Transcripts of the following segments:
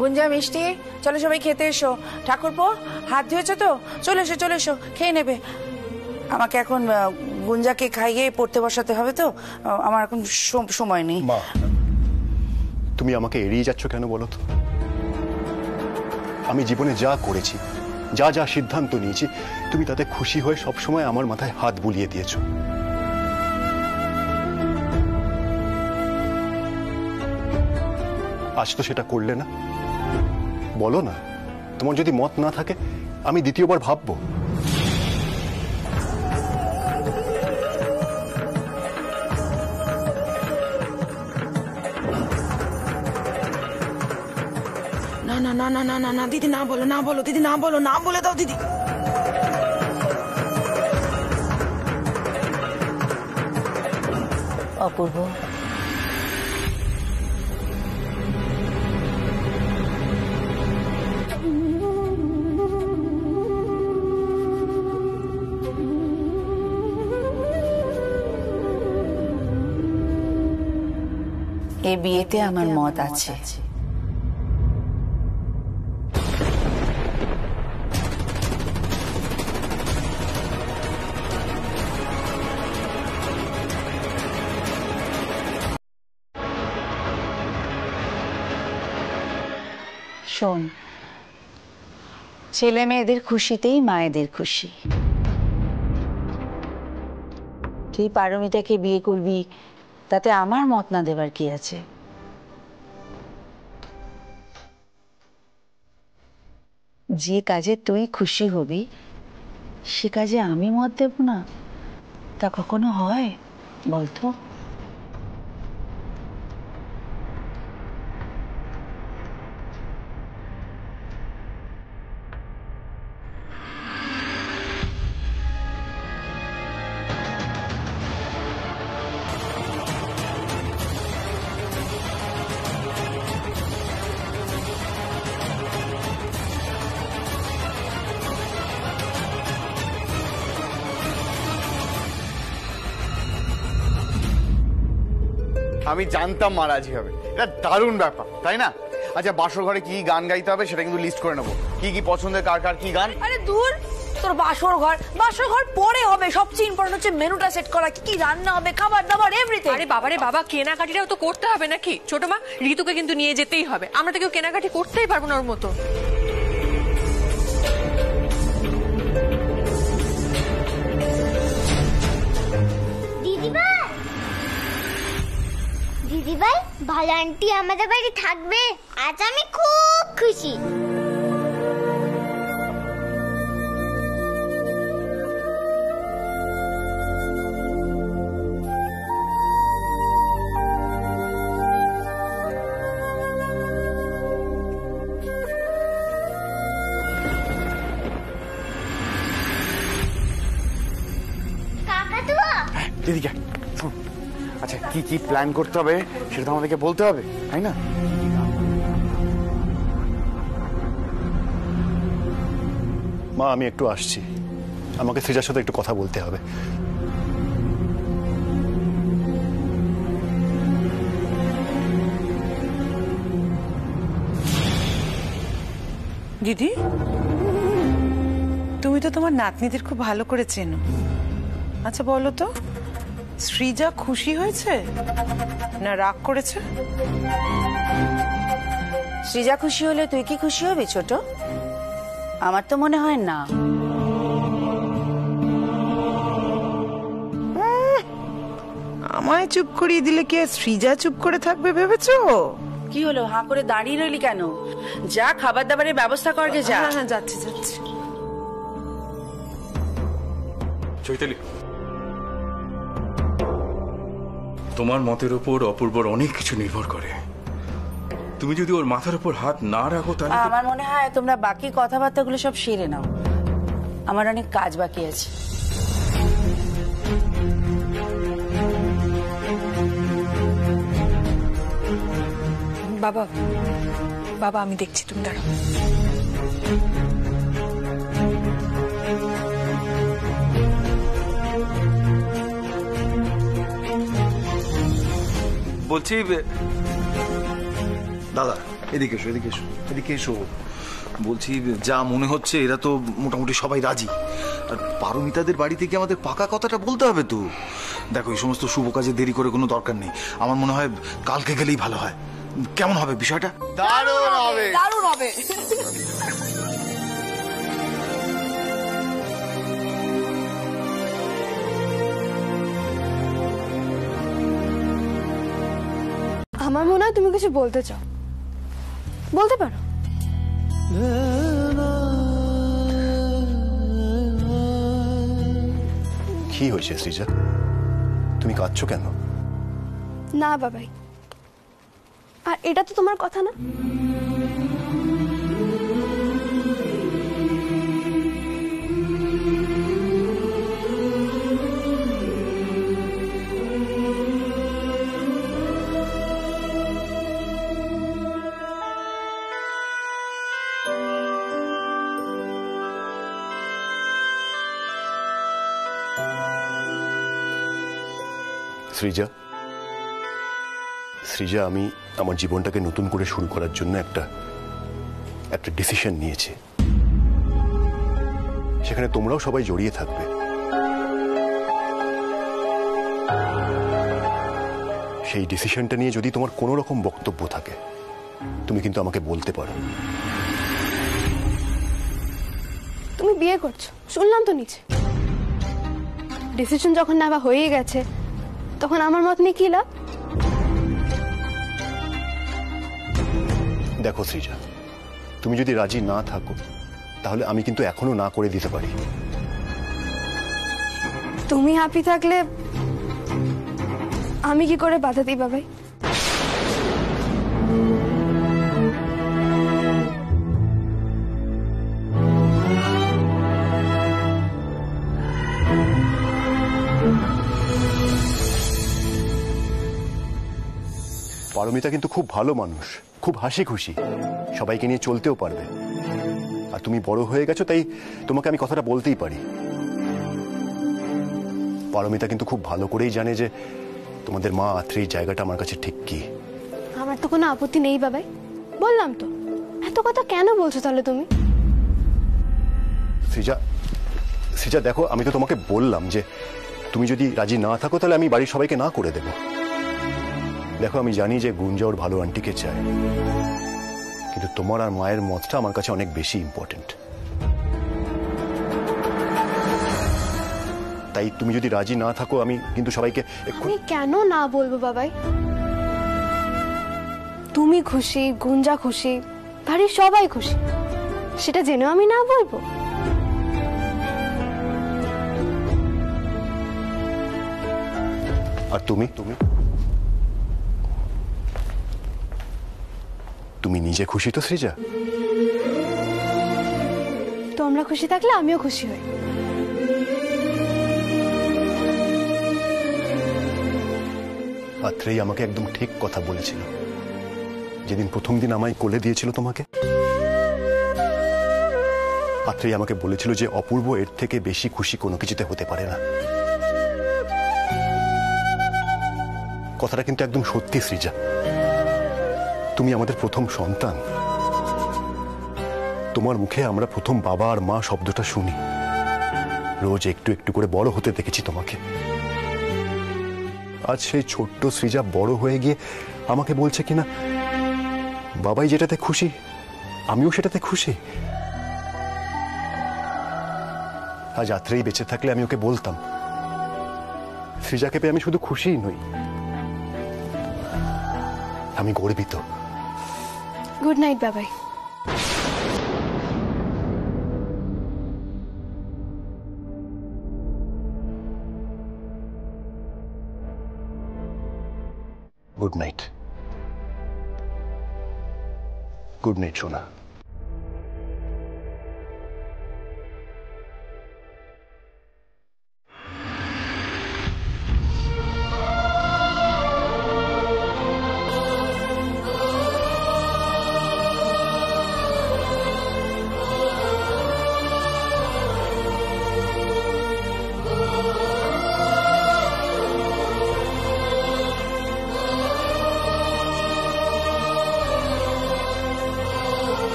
গুঞ্জা মিষ্টি, চলো সবাই খেতে এসো। ঠাকুরপো হাত ধুয়েছো তো? চলে এসো চলে এসো, খেয়ে নেবে। আমাকে এখন গুঞ্জাকে খাইয়ে পড়তে বসাতে হবে, তো আমার এখন সময় নেই। মা, তুমি আমাকে এড়িয়ে যাচ্ছ কেন বলো তো? আমি জীবনে যা করেছি, যা যা সিদ্ধান্ত নিয়েছি, তুমি তাতে খুশি হয়ে সবসময় আমার মাথায় হাত বুলিয়ে দিয়েছো। আজ তো সেটা করলে না। বলো না, তোমার যদি মত না থাকে আমি দ্বিতীয়বার ভাববো। না না না না না না না দিদি, না বলো না বলো দিদি, না বলো, না বলে দাও দিদি। অপূর্ব, এই বিয়েতে আমার মত আছে। শোন, ছেলে মেয়েদের খুশিতেই মায়েদের খুশি। তুই পারমিতাকে বিয়ে করবি, তাতে আমার মত না দেবার কি আছে? যে কাজে তুই খুশি হবি সে কাজে আমি মত দেব না, তা কখনো হয় বলতো? আমি জানতাম মা রাজি হবে, এটা দারুণ ব্যাপার তাই না? আচ্ছা, বাসর ঘরে কি গান গাইতে হবে সেটা কিন্তু লিস্ট করে নেবো, কি কি পছন্দের কার কার কি গান। আরে দূর, তোর বাসর ঘর পরে হবে। সবচেয়ে ইম্পর্টেন্ট হচ্ছে মেনুটা সেট করা, কি কি রান্না হবে, খাবার দাবার এভরিথিং। আরে বাবারে বাবা, কেনাকাটিটাও তো করতে হবে নাকি? ছোট মা, ঋতুকে কিন্তু নিয়ে যেতেই হবে, আমরা তো কেউ কেনাকাটি করতেই পারবো না ওর মতো। দিদিভাই, ভালো আন্টি আমাদের বাড়ি থাকবে, আজ আমি খুব খুশি। দিদিকে আচ্ছা, কি কি প্ল্যান করতে হবে সেটা তো আমাদেরকে বলতে হবে, তাই না? মা, আমি একটু আসছি, আমাকে সৃজার সাথে একটু কথা বলতে হবে। দিদি, তুমি তো তোমার নাতনিদের খুব ভালো করে চেনো। আচ্ছা বলো তো, সৃজা খুশি হয়েছে না রাগ করেছে? সৃজা খুশি হলে তুই কি খুশি হবি ছোট? আমার তো মনে হয় না। আমায় চুপ করিয়ে দিলে কি সৃজা চুপ করে থাকবে ভেবেছো? কি হলো, হাঁ করে দাঁড়িয়ে রইলি কেন? যা খাবার দাবারের ব্যবস্থা করগে, যা। হ্যাঁ যাচ্ছি যাচ্ছি। চৈতালি, তোমার মতের উপর অপূর্বর অনেক কিছু নির্ভর করে। তুমি যদি ওর মাথার উপর হাত না রাখো তাহলে আমার মনে হয় তোমরা বাকি কথাবার্তাগুলো সব সেরে নাও, আমার অনেক কাজ বাকি আছে। বাবা বাবা, আমি দেখছি, তুমি দাঁড়াও। বলছি দাদা, এদিকে এসো, এদিকে এসো, এদিকে এসো। বলছি, যা মনে হচ্ছে এরা তো মোটামুটি সবাই রাজি। আর পারমিতাদের বাড়ি থেকে আমাদের পাকা কথাটা বলতে হবে তো। দেখো, এই সমস্ত শুভ কাজে দেরি করে কোনো দরকার নেই। আমার মনে হয় কালকে গেলেই ভালো হয়। কেমন হবে বিষয়টা? দারুণ হবে, দারুণ হবে। আমার মনে হয় তুমি কিছু বলতে চাও, বলতে পারো। কি হয়েছে সৃজা, তুমি কাঁদছো কেন? না বাবাই, আর এটা তো তোমার কথা না। সৃজা, সৃজা, আমি আমার জীবনটাকে নতুন করে শুরু করার জন্য একটা ডিসিশন নিয়েছি। সেখানে তোমরাও সবাই জড়িয়ে থাকবে। সেই ডিসিশনটা নিয়ে যদি তোমার কোনো রকম বক্তব্য থাকে, তুমি কিন্তু আমাকে বলতে পারো। তুমি বিয়ে করছো, শুনলাম তো নিচে। ডিসিশন যখন নেওয়া হয়ে গেছে, তখন আমার মত নিয়ে কি লাভ? দেখো সৃজা, তুমি যদি রাজি না থাকো, তাহলে আমি কিন্তু এখনো না করে দিতে পারি। তুমি হ্যাপি থাকলে আমি কি করে বাধা দিই বাবাই? পারমিতা কিন্তু খুব ভালো মানুষ, খুব হাসি খুশি, সবাইকে নিয়ে চলতেও পারবে। আর তুমি বড় হয়ে গেছো, তাই তোমাকে আমি কথাটা বলতেই পারি। পারমিতা কিন্তু খুব ভালো করেই জানে যে তোমাদের মা আত্রের জায়গাটা আমার কাছে ঠিক কি। আমার তো কোনো আপত্তি নেই বাবাই, বললাম তো। এত কথা কেন বলছো তাহলে তুমি? সৃজা, সৃজা দেখো, আমি তো তোমাকে বললাম যে তুমি যদি রাজি না থাকো, তাহলে আমি বাড়ির সবাইকে না করে দেবো। দেখো, আমি জানি যে গুঞ্জা ওর ভালো আন্টিকে চায়, কিন্তু তোমার আর মায়ের মতটা আমার কাছে অনেক বেশি ইম্পর্টেন্ট। তাই তুমি যদি রাজি না থাকো, আমি কিন্তু সবাইকে আমি কেন না বলবো বাবাই? তুমি খুশি, গুঞ্জা খুশি, বাড়ির সবাই খুশি, সেটা জেনেও আমি না বলবো? আর তুমি তুমি তুমি নিজে খুশি তো সৃজা? তোমরা খুশি থাকলে আমিও খুশি হই। আত্রেই আমাকে একদম ঠিক কথা বলেছিল যেদিন প্রথম দিন আমায় কোলে দিয়েছিল তোমাকে। আত্রেই আমাকে বলেছিল যে অপূর্ব এর থেকে বেশি খুশি কোনো কিছুতে হতে পারে না। কথাটা কিন্তু একদম সত্যি সৃজা। তুমি আমাদের প্রথম সন্তান, তোমার মুখে আমরা প্রথম বাবা আর মা শব্দটা শুনি। রোজ একটু একটু করে বড় হতে দেখেছি তোমাকে। আজ সেই ছোট্ট সৃজা বড় হয়ে গিয়ে আমাকে বলছে কিনা বাবাই যেটাতে খুশি, আমিও সেটাতে খুশি। আজ রাত্রেই বেঁচে থাকলে আমি ওকে বলতাম, সৃজাকে পেয়ে আমি শুধু খুশিই নই, আমি গর্বিত। গুড নাইট বাবাই। Good night. গুড নাইট সোনা।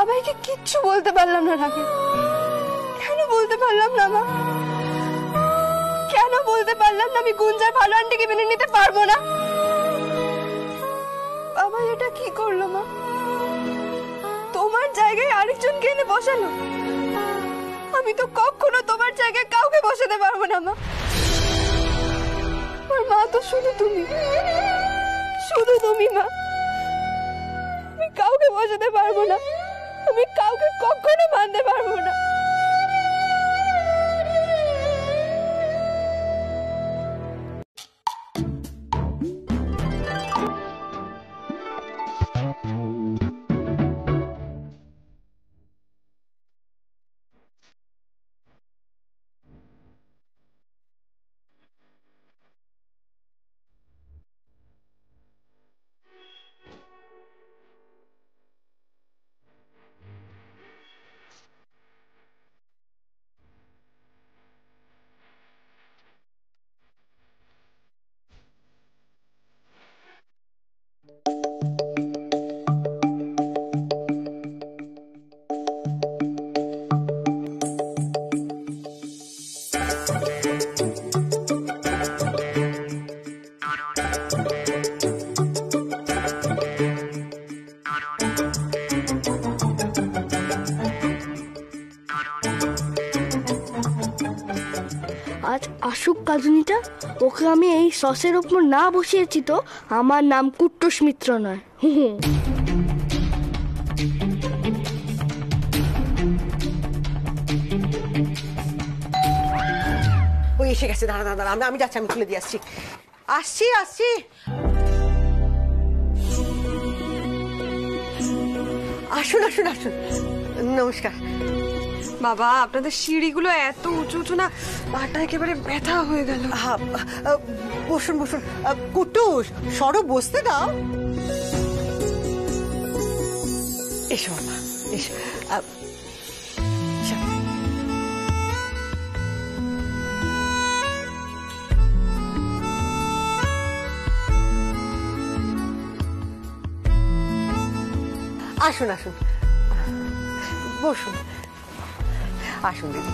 বাবাইকে কিচ্ছু বলতে পারলাম না রাগে। কেন বলতে পারলাম না মা? কেন বলতে পারলাম না আমি গুঞ্জার ভালো আন্টিকে মেনে নিতে পারবো না? বাবা এটা কি করলো মা? তোমার জায়গায় আরেকজনকে এনে বসালো। আমি তো কখনো তোমার জায়গায় কাউকে বসাতে পারবো না মা। আমার মা তো শুধু তুমি, শুধু তুমি মা। আমি কাউকে বসাতে পারবো না, আমি কাউকে কখনো মানতে পারবো না। আজ আসুক কাজুনিটা, ওকে আমি এই সসের ওপর না বসিয়েছি তো আমার নাম কুট্টুস মিত্র নয়। ওই এসে গেছে, দাঁড়া দাঁড়া, আমি যাচ্ছি, আমি খুলে দিয়ে আসছি। আসছি আসছি। আসুন আসুন আসুন, নমস্কার। বাবা আপনাদের সিঁড়িগুলো এত উঁচু উঁচু না, পাটা একেবারে ব্যথা হয়ে গেল। বসুন বসুন। কুট্টুস, সরো, বসতে দাও। এসো বাবা, এসো। আসুন আসুন, বসুন। আসুন দিদি,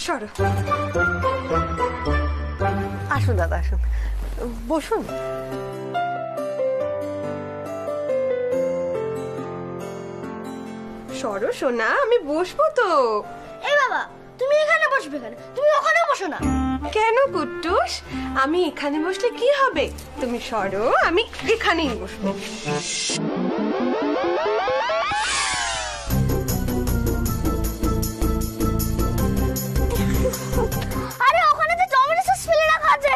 সরো। আসুন দাদা, আসুন, বসুন। সরো সোনা, আমি বসবো তো। এই বাবা, তুমি এখানে বসবে কেন? তুমি ওখানে বসো না। কেন কুট্টুস, আমি এখানে বসলে কি হবে? তুমি সরো, আমি এখানেই বসবো। আরে ওখানে তো টমেটো সস ফেলে রাখা আছে।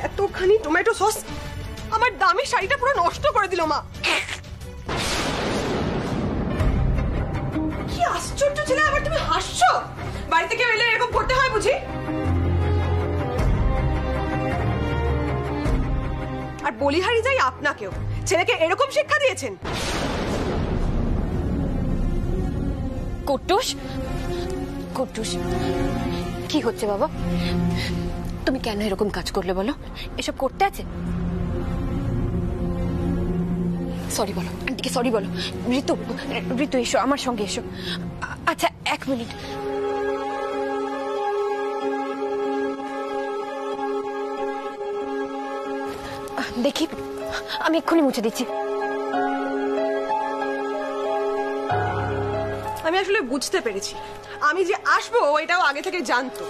এতখানি টমেটো সস আমার দামি শাড়িটা পুরো নষ্ট করে দিল মা। কি আশ্চর্য ছেলে, আবার তুমি হাসছো? বাড়িতে কেউ এলে এরকম করতে হয় বুঝি? আর বলিহারি যাই আপনাকেও, ছেলেকে এরকম শিক্ষা দিয়েছেন? কুট্টুস, কুট্টুস, কি হচ্ছে বাবা? তুমি কেন এরকম কাজ করলে বলো? এসব করতে আছে? সরি বলো আন্টিকে, সরি বলো। ঋতু, ঋতু এসো আমার সঙ্গে, এসো। আচ্ছা 1 মিনিট। দেখি, আমি এক্ষুনি মুছে দিচ্ছি। আমি আসলে বুঝতে পেরেছি, আমি যে আসবো এটাও আগে থেকে জানতো।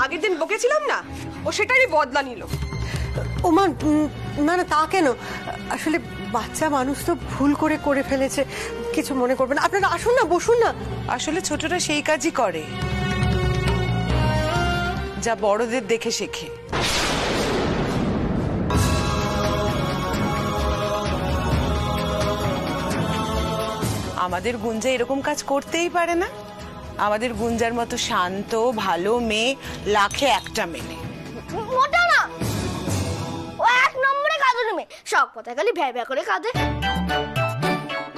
আগের দিন বকেছিলাম না, ও সেটারই বদলা নিল। ওমা, না না, তা কেন? আসলে বাচ্চা মানুষ তো ভুল করে ফেলেছে, কিছু মনে করবেন না। আপনারা আসুন না, বসুন না। আসলে ছোটরা সেই কাজই করে যা বড়দের দেখে শেখে। আমাদের গুঞ্জা এরকম কাজ করতেই পারে না। আমাদের গুঞ্জার মতো শান্ত ভালো মেয়ে লাখে একটা মেয়ে। মোটা না, ও এক নম্বরে কাঁদুনি মেয়ে, সব কথা খালি ভ্যা ভ্যা করে কাঁদে।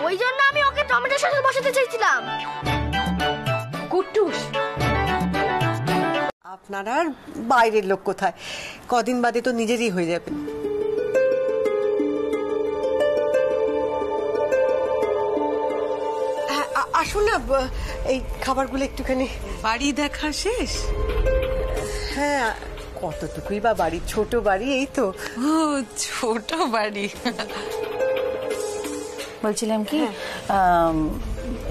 ওই জন্য আমি ওকে টমেটোর সাথে বসাতে চাইছিলাম। কুট্টুস, আপনারা আর বাইরের লোক কোথায়, কদিন বাদে তো নিজেরই হয়ে যাবে। আসুন না, এই খাবারগুলো একটুখানি। বাড়ি দেখা শেষ? হ্যাঁ, কতটুকুই বা বাড়ি, ছোট বাড়ি, এই তো। ও ছোট বাড়ি। বলছিলাম কি,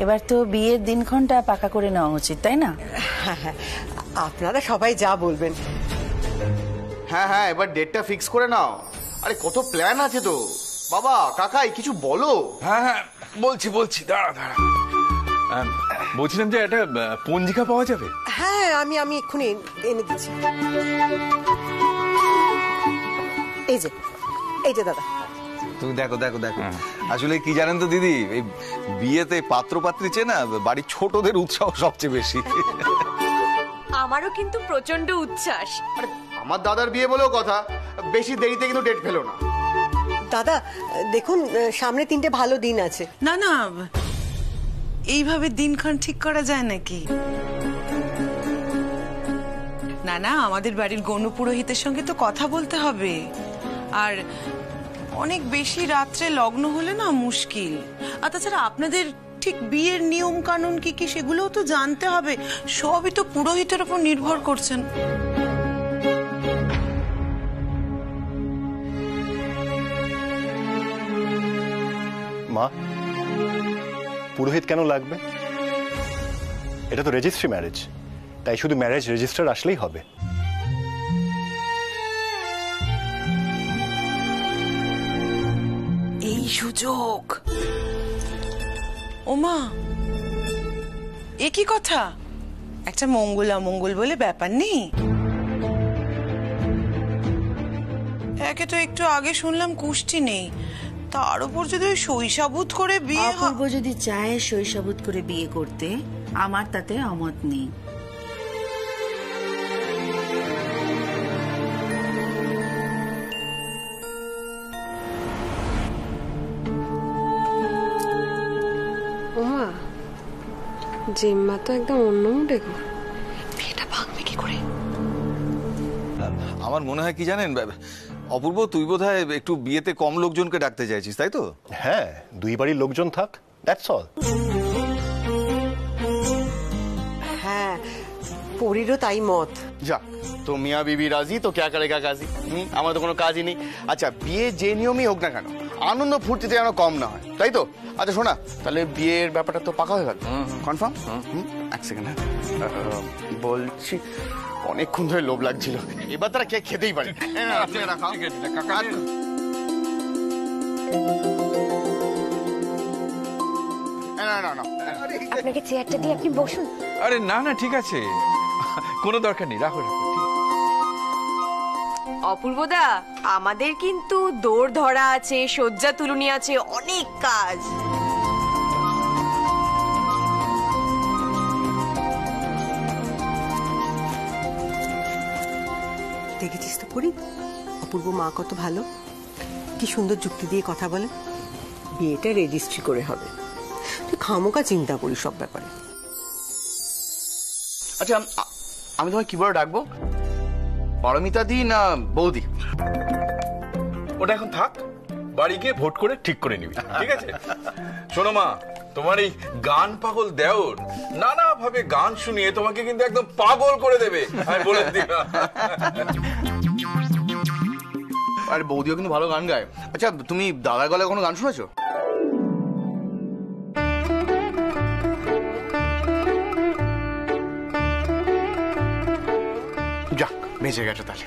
এবার তো বিয়ের দিনক্ষণটা পাকা করে নেওয়া উচিত, তাই না? হ্যাঁ হ্যাঁ, আপনারা সবাই যা বলবেন। হ্যাঁ হ্যাঁ, এবার ডেটটা ফিক্স করে নাও। আরে কত প্ল্যান আছে তো। বাবা কাকাই কিছু বলো। হ্যাঁ হ্যাঁ, বলছি, দাঁড়া। বলছিলাম যে একটা পঞ্জিকা পাওয়া যাবে? হ্যাঁ, আমি এক্ষুনি এনে দিচ্ছি। এই যে দাদা, তুমি দেখো। আসলে কি জানেন তো দিদি, এই বিয়েতে পাত্র পাত্রী চেয়ে না বাড়ির ছোটদের উৎসাহ সবচেয়ে বেশি। আমারও কিন্তু প্রচন্ড উচ্ছ্বাস। আরে আমার দাদার বিয়ে বলেও কথা, বেশি দেরিতে কিন্তু ডেট পেলো না। দাদা দেখুন, সামনে 3টে ভালো দিন আছে। না না, এইভাবে দিনক্ষণ ঠিক করা যায় নাকি? না, আমাদের বাড়ির গণু পুরোহিতের সঙ্গে তো কথা বলতে হবে। আর অনেক বেশি রাত্রে লগ্ন হলে না মুশকিল। আর তাছাড়া আপনাদের ঠিক বিয়ের নিয়ম কানুন কি সেগুলোও তো জানতে হবে। সবই তো পুরোহিতের উপর নির্ভর করছেন। মা, পুরোহিত কেন লাগবে? এটা তো রেজিস্ট্রি ম্যারেজ, তাই শুধু ম্যারেজ রেজিস্টার আসলেই হবে। এই সুযোগ। ওমা, এ কি কথা? একটা মঙ্গল অমঙ্গল বলে ব্যাপার নেই। একে তো একটু আগে শুনলাম কুষ্টি নেই, তার উপর যদি ওই শৈশাবুত করে বিয়ে। অপূর্ব যদি চায় শৈশবুত করে বিয়ে করতে, আমার তাতে অমত নেই। ওমা, জিম্মা তো একদম অন্য মুডে গো। বিয়েটা ভাঙবে কি করে? আমার মনে হয় কি জানেন অপূর্ব, তুই বোধহয় একটু বিয়েতে কম লোকজনকে ডাকতে চাইছিস, তাই তো? হ্যাঁ, দুই বাড়ির লোকজন থাক, দ্যাটস অল। হ্যাঁ, পরিরও তাই মত। যা, তো মিয়া বিবি রাজি তো ক্যা করেগা কাজী। আমার তো কোনো কাজই নেই। আচ্ছা, বিয়ে যে নিয়মই হোক না কেন, আনন্দ ফুর্তিতে যেন কম না হয়, তাই তো? আচ্ছা শোনা, তাহলে বিয়ের ব্যাপারটা তো পাকা হয়ে গেল, কনফার্ম? এক সেকেন্ড, বলছি অনেকক্ষণ ধরে লোভ লাগছিল, এবার তারা কে খেতেই পারে। আপনাকে চেয়ারটা দিয়ে আপনি বসুন। আরে না, ঠিক আছে, কোনো দরকার নেই, রাখো। অপূর্বদা, আমাদের কিন্তু দৌড় ধরা আছে, শয্যা তুলুনি আছে, অনেক কাজ। দেখেছিস তো পরি, অপূর্ব মা কত ভালো, কি সুন্দর যুক্তি দিয়ে কথা বলে। বিয়েটা রেজিস্ট্রি করে হবে, তুই খামোকা চিন্তা করিস সব ব্যাপারে। আচ্ছা, আমি তোমায় কি বলে ডাকবো? পারমিতা দি না বৌদি? ওটা এখন থাক, বাড়ি গিয়ে ভোট করে ঠিক করে নিবি, ঠিক আছে? শোনো মা, তোমার এই গান পাগল দেওর নানা ভাবে গান শুনিয়ে তোমাকে কিন্তু একদম পাগল করে দেবে, আমি বলে দিলাম। আরে বৌদিও কিন্তু ভালো গান গায়। আচ্ছা, তুমি দাদার গলায় কোনো গান শুনেছো? যাক, বেঁচে গেছো তাহলে।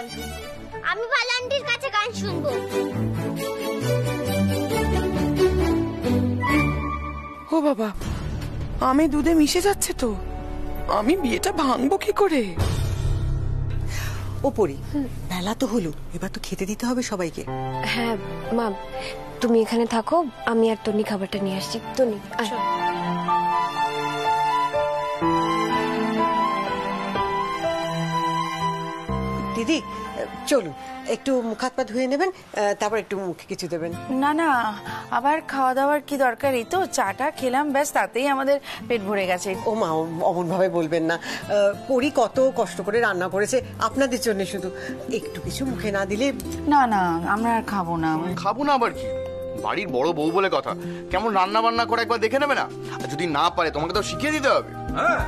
বন্ধন। আমি পাল আন্টির কাছে গান শুনবো। ও বাবা, আমি দুধে মিশে যাচ্ছে তো, আমি বিয়েটা ভাঙবো কি করে? ও পরি, বেলা তো হলো, এবার তো খেতে দিতে হবে সবাইকে। হ্যাঁ মা, তুমি এখানে থাকো, আমি আর তনি খাবারটা নিয়ে আসছি। তনি আয়। দিদি চলুন, একটু মুখ হাত পা ধুয়ে নেবেন, তারপর একটু মুখে কিছু দেবেন। না না, আবার খাওয়া দাওয়ার কি দরকার? এই তো চাটা খেলাম, ব্যাস তাতেই আমাদের পেট ভরে গেছে। ও মা, অমন ভাবে বলবেন না। পরি কত কষ্ট করে রান্না করেছে আপনাদের জন্য, শুধু একটু কিছু মুখে না দিলে। না না, আমরা আর খাবো না। খাবো না আবার কি? বাড়ির বড় বউ বলে কথা, কেমন রান্না বান্না করে একবার দেখে নেবে না? আর যদি না পারে তোমাকে তো শিখিয়ে দিতে হবে। হ্যাঁ